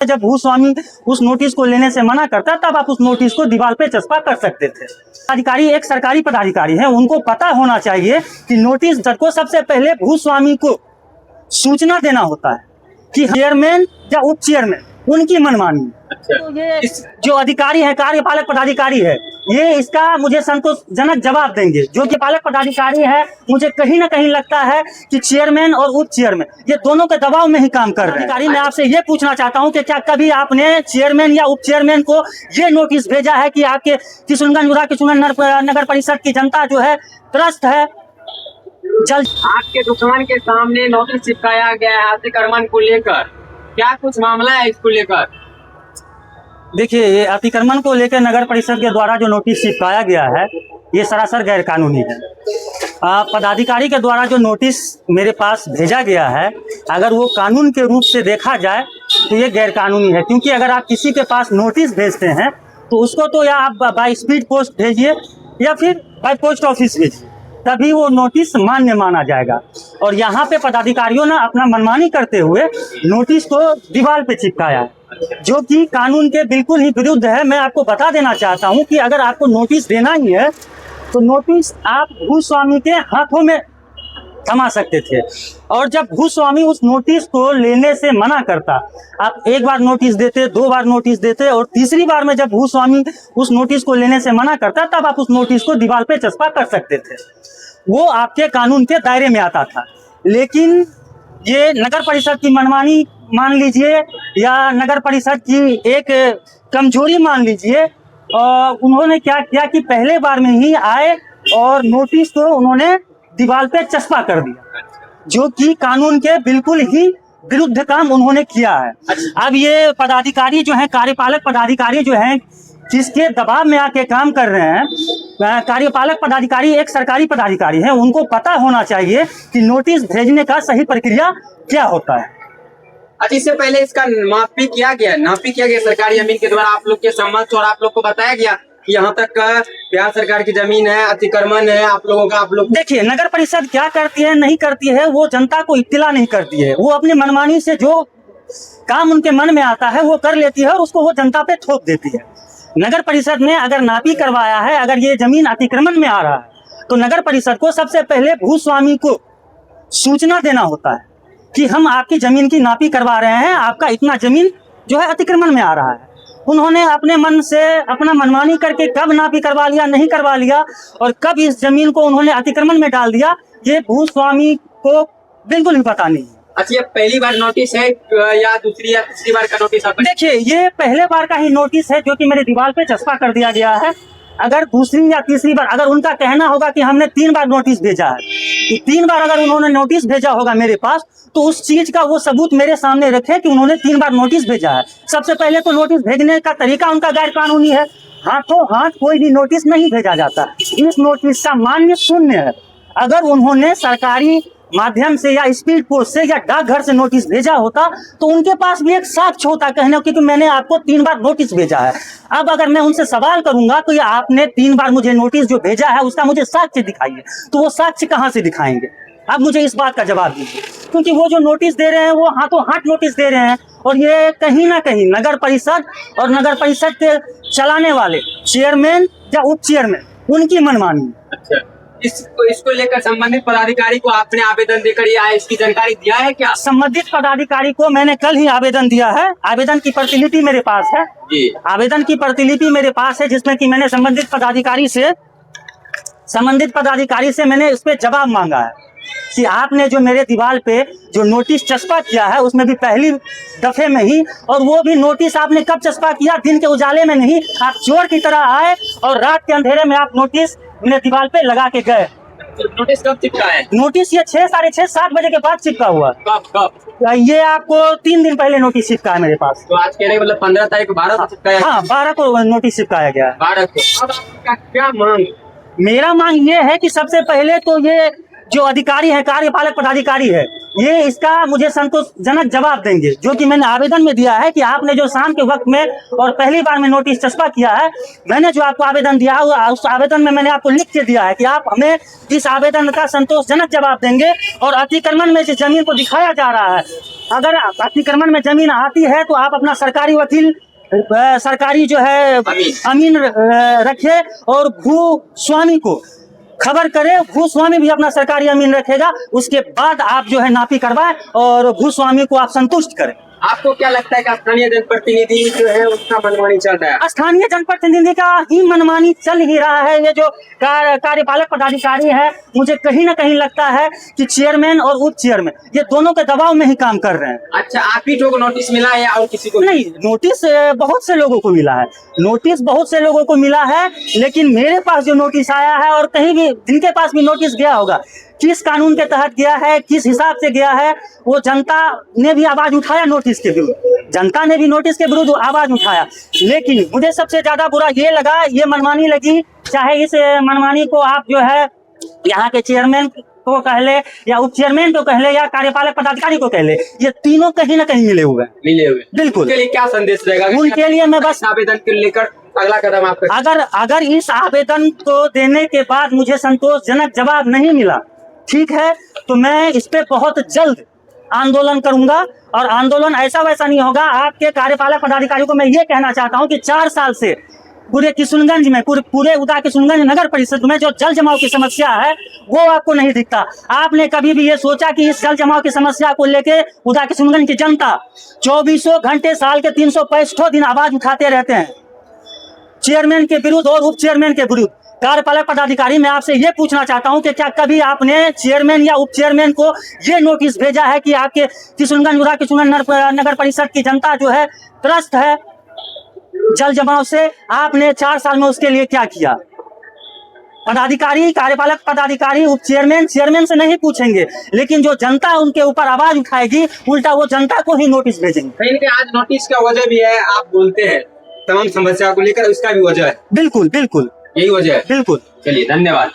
जब भूस्वामी उस नोटिस को लेने से मना करता तब आप उस नोटिस को दीवार पे चस्पा कर सकते थे। अधिकारी एक सरकारी पदाधिकारी है, उनको पता होना चाहिए कि नोटिस को सबसे पहले भूस्वामी को सूचना देना होता है कि चेयरमैन या उप चेयरमैन उनकी मनमानी। तो ये जो अधिकारी है, कार्यपालक पदाधिकारी है, ये इसका मुझे संतोषजनक जवाब देंगे। जो कि पालक पदाधिकारी है, मुझे कहीं ना कहीं लगता है कि चेयरमैन और उप चेयरमैन ये दोनों के दबाव में ही काम कर रहे हैं। अधिकारी, मैं आपसे ये पूछना चाहता हूं कि क्या कभी आपने चेयरमैन या उप चेयरमैन को ये नोटिस भेजा है कि आपके किशुनगंज नगर परिषद की जनता जो है त्रस्त है, जल आपके दुकान के सामने नोटिस चिपकाया गया है अतिक्रमण को लेकर, क्या कुछ मामला है इसको लेकर? देखिए, ये अतिक्रमण को लेकर नगर परिषद के द्वारा जो नोटिस चिपकाया गया है ये सरासर गैर कानूनी है। पदाधिकारी के द्वारा जो नोटिस मेरे पास भेजा गया है, अगर वो कानून के रूप से देखा जाए तो ये गैर कानूनी है। क्योंकि अगर आप किसी के पास नोटिस भेजते हैं तो उसको तो या आप बाय स्पीड पोस्ट भेजिए या फिर बाय पोस्ट ऑफिस भेजिए, तभी वो नोटिस मान्य माना जाएगा। और यहाँ पे पदाधिकारियों ने अपना मनमानी करते हुए नोटिस को दीवार पे चिपकाया है, जो कि कानून के बिल्कुल ही विरुद्ध है। मैं आपको बता देना चाहता हूँ कि अगर आपको नोटिस देना ही है तो नोटिस आप भूस्वामी के हाथों में थमा सकते थे। और जब भूस्वामी उस नोटिस को लेने से मना करता, आप एक बार नोटिस देते, दो बार नोटिस देते, और तीसरी बार में जब भूस्वामी उस नोटिस को लेने से मना करता तब आप उस नोटिस को दीवार पे चस्पा कर सकते थे। वो आपके कानून के दायरे में आता था। लेकिन ये नगर परिषद की मनमानी मान लीजिए या नगर परिषद की एक कमजोरी मान लीजिए, और उन्होंने क्या किया कि पहले बार में ही आए और नोटिस को उन्होंने दीवार पे चस्पा कर दिया, जो कि कानून के बिल्कुल ही विरुद्ध काम उन्होंने किया है। अब ये पदाधिकारी जो हैं, कार्यपालक पदाधिकारी जो हैं, जिसके दबाव में आके काम कर रहे हैं, कार्यपालक पदाधिकारी एक सरकारी पदाधिकारी है, उनको पता होना चाहिए कि नोटिस भेजने का सही प्रक्रिया क्या होता है। अच्छा, इससे पहले इसका नापी किया गया सरकारी जमीन के द्वारा आप लोग के सम्मत, और आप लोग को बताया गया कि यहाँ तक बिहार सरकार की जमीन है, अतिक्रमण है आप लोगों का। आप लोग देखिए, नगर परिषद क्या करती है नहीं करती है वो जनता को इत्तिला नहीं करती है। वो अपनी मनमानी से जो काम उनके मन में आता है वो कर लेती है और उसको वो जनता पे थोप देती है। नगर परिषद ने अगर नापी करवाया है, अगर ये जमीन अतिक्रमण में आ रहा है, तो नगर परिषद को सबसे पहले भूस्वामी को सूचना देना होता है कि हम आपकी जमीन की नापी करवा रहे हैं, आपका इतना जमीन जो है अतिक्रमण में आ रहा है। उन्होंने अपने मन से अपना मनमानी करके कब नापी करवा लिया, नहीं करवा लिया, और कब इस जमीन को उन्होंने अतिक्रमण में डाल दिया, ये भूस्वामी को बिल्कुल भी पता नहीं है। अच्छा, ये पहली बार नोटिस है या दूसरी या तीसरी बार का नोटिस? देखिए, ये पहले बार का ही नोटिस है जो कि मेरे दीवार पे चस्पा कर दिया गया है। अगर दूसरी या तीसरी बार, अगर उनका कहना होगा कि हमने 3 बार नोटिस भेजा है, तो 3 बार अगर उन्होंने नोटिस भेजा होगा मेरे पास, तो उस चीज का वो सबूत मेरे सामने रखे कि उन्होंने 3 बार नोटिस भेजा है। सबसे पहले तो नोटिस भेजने का तरीका उनका गैर कानूनी है। हाथों हाथ कोई भी नोटिस नहीं भेजा जाता। इस नोटिस का मान्य शून्य है। अगर उन्होंने सरकारी माध्यम से या स्पीड पोस्ट से या डाकघर से नोटिस भेजा होता तो उनके पास भी एक साक्ष्य होता कहने को कि मैंने आपको 3 बार नोटिस भेजा है। अब अगर मैं उनसे सवाल करूंगा तो ये आपने 3 बार मुझे नोटिस जो भेजा है उसका मुझे साक्ष्य दिखाइए, तो वो साक्ष्य कहाँ से दिखाएंगे? अब मुझे इस बात का जवाब दीजिए, क्योंकि वो जो नोटिस दे रहे हैं वो हाथों हाथ नोटिस दे रहे हैं, और ये कहीं ना कहीं नगर परिषद और नगर परिषद के चलाने वाले चेयरमैन या उप चेयरमैन उनकी मनमानी। अच्छा, इसको लेकर संबंधित पदाधिकारी को आपने आवेदन देकर या इसकी जानकारी दिया है क्या? संबंधित पदाधिकारी को मैंने कल ही आवेदन दिया है। आवेदन की प्रतिलिपि मेरे पास है जी। आवेदन की प्रतिलिपि मेरे पास है, जिसमें कि मैंने संबंधित पदाधिकारी से मैंने इस पे जवाब मांगा है कि आपने जो मेरे दीवार पे जो नोटिस चस्पा किया है उसमें भी पहली दफे में ही, और वो भी नोटिस आपने कब चस्पा किया? दिन के उजाले में नहीं, आप चोर की तरह आए और रात के अंधेरे में आप नोटिस मेरे दीवार पे लगा के गए। नोटिस कब चिपका है? नोटिस ये 6, साढ़े 6, 7 बजे के बाद चिपका हुआ। कब? ये आपको 3 दिन पहले नोटिस चिपका है मेरे पास। तो आज कहने मतलब 15 तारीख को 12 को चिपकाया? हाँ, 12 को नोटिस चिपकाया गया है। 12 को। अब आपका क्या मांग? मेरा मांग ये है कि सबसे पहले तो ये जो अधिकारी है, कार्यपालक पदाधिकारी है, ये इसका मुझे संतोषजनक जवाब देंगे। जो कि मैंने आवेदन में दिया है कि आपने जो शाम के वक्त में और पहली बार में नोटिस चस्पा किया है, मैंने जो आपको आवेदन दिया है उस आवेदन में मैंने आपको लिख के दिया है कि आप हमें इस आवेदन का संतोषजनक जवाब देंगे। और अतिक्रमण में जिस जमीन को दिखाया जा रहा है अगर अतिक्रमण में जमीन आती है तो आप अपना सरकारी वकील सरकारी जो है अमीन रखे और भू स्वामी को खबर करे, भू स्वामी भी अपना सरकारी अमीन रखेगा, उसके बाद आप जो है नापी करवाए और भू स्वामी को आप संतुष्ट करें। आपको क्या लगता है कि स्थानीय जनप्रतिनिधि जो है उसका मनमानी चल रहा है? स्थानीय जनप्रतिनिधि का ही मनमानी चल ही रहा है। ये जो कार्यपालक पदाधिकारी है, मुझे कहीं ना कहीं लगता है कि चेयरमैन और उप चेयरमैन ये दोनों के दबाव में ही काम कर रहे हैं। अच्छा, आप ही को नोटिस मिला है या और किसी को? नहीं, नोटिस बहुत से लोगों को मिला है, नोटिस बहुत से लोगों को मिला है, लेकिन मेरे पास जो नोटिस आया है और कहीं भी जिनके पास भी नोटिस गया होगा, किस कानून के तहत गया है, किस हिसाब से गया है, वो जनता ने भी आवाज उठाया नोटिस के विरुद्ध, जनता ने भी नोटिस के विरुद्ध आवाज उठाया। लेकिन मुझे सबसे ज्यादा बुरा ये लगा, ये मनमानी लगी, चाहे इस मनमानी को आप जो है यहाँ के चेयरमैन को कह ले या उप चेयरमैन को कह ले या कार्यपालक पदाधिकारी को कह ले, ये तीनों कहीं ना कहीं मिले हुए बिल्कुल। उनके लिए क्या संदेश रहेगा? उनके लिए मैं बस आवेदन को लेकर अगला कदम आपका, अगर इस आवेदन को देने के बाद मुझे संतोषजनक जवाब नहीं मिला, ठीक है, तो मैं इस पे बहुत जल्द आंदोलन करूंगा। और आंदोलन ऐसा वैसा नहीं होगा। आपके कार्यपालक पदाधिकारी को मैं ये कहना चाहता हूं कि 4 साल से पूरे किशुनगंज में, पूरे उदा किशुनगंज नगर परिषद में जो जल जमाव की समस्या है वो आपको नहीं दिखता। आपने कभी भी ये सोचा कि इस जल जमाव की समस्या को लेके उदा किशुनगंज की जनता 24 घंटे साल के 365 दिन आवाज उठाते रहते हैं, चेयरमैन के विरुद्ध और उप चेयरमैन के विरुद्ध। कार्यपालक पदाधिकारी, मैं आपसे ये पूछना चाहता हूं कि क्या कभी आपने चेयरमैन या उप चेयरमैन को ये नोटिस भेजा है कि आपके किशुनगंज उदा किशुनगंज नगर परिषद की जनता जो है त्रस्त है जल जमाव से? आपने 4 साल में उसके लिए क्या किया? पदाधिकारी, कार्यपालक पदाधिकारी, उप चेयरमैन से नहीं पूछेंगे, लेकिन जो जनता उनके ऊपर आवाज उठाएगी, उल्टा वो जनता को ही नोटिस भेजेंगे। कहीं ना आज नोटिस का वजह भी है, आप बोलते हैं तमाम समस्या को लेकर, उसका भी वजह है। बिल्कुल बिल्कुल, यही वजह है। बिल्कुल। चलिए, धन्यवाद।